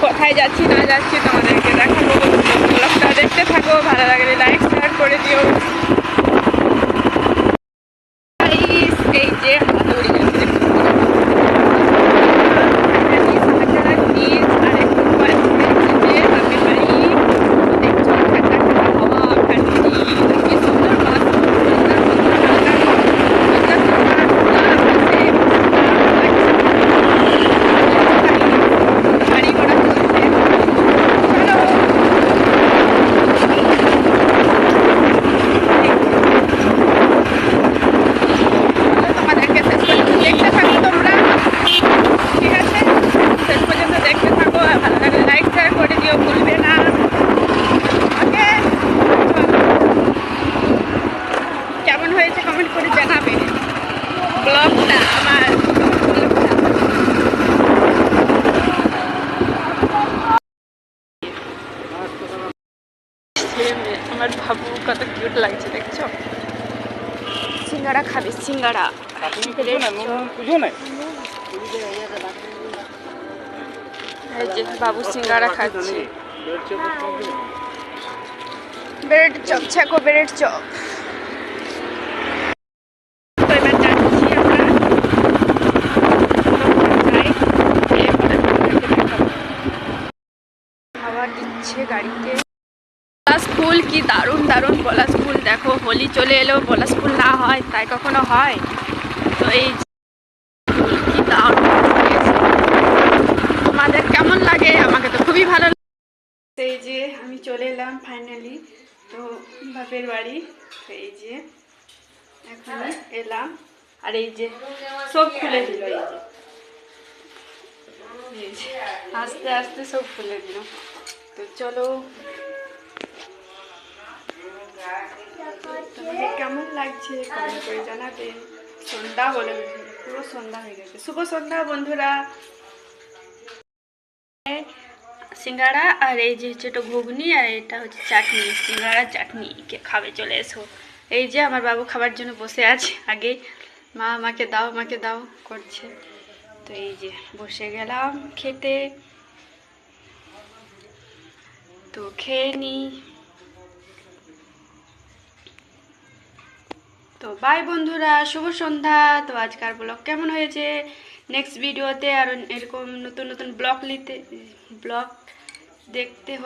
কোথায় যাচ্ছি না যাচ্ছি তোমাদেরকে দেখাবো। ব্লগটা দেখতে থাকো, ভালো লাগলে লাইক শেয়ার করে দিও। এই যে হাতুড়ি যাচ্ছে ব্লগটা আমার। আমার ভাবু কত কিউট লাগছে দেখছো। সিঙ্গাড়া খাবে, সিঙ্গাড়া। বাবু সিঙ্গাড়া খাচ্ছে। ব্রেড চপ, ছাকো ব্রেড চপ। গাড়িতে পলাশ ফুল কি দারুণ দারুণ পলাশ ফুল দেখো। হোলি চলে এলেও পলাশ ফুল না হয় তাই কখনো হয়? তো এই ফুল কি দারুণ, তোমাদের কেমন লাগে? আমাকে তো খুবই ভালো লাগে। এই যে আমি চলে এলাম ফাইনালি তো বাপের বাড়ি। এই যে এখন এলাম আর এই যে সব খুলে দিল। এই যে আস্তে আস্তে সব খুলে দিল। তো চলো, তোমাদের কেমন লাগছে কমেন্ট করে জানাবে। সন্ধ্যা বলে পুরো সন্ধ্যা হয়ে গেছে। শুভ সন্ধ্যা বন্ধুরা। সিঙ্গাড়া আর এই যে হচ্ছে ঘুগনি আর এটা হচ্ছে চাটনি, সিঙ্গাড়া চাটনি। কে খাবে চলে এসো। এই যে আমার বাবু খাবার জন্য বসে আছে। আগে মা আমাকে দাও আমাকে দাও করছে। তো এই যে বসে গেলাম খেতে। তো খেয়ে নিই। তো বাই বন্ধুরা, শুভ সন্ধ্যা। তো আজকাল ব্লগ কেমন হয়েছে, নেক্সট ভিডিওতে আর এরকম নতুন নতুন ব্লগ দেখতে হলে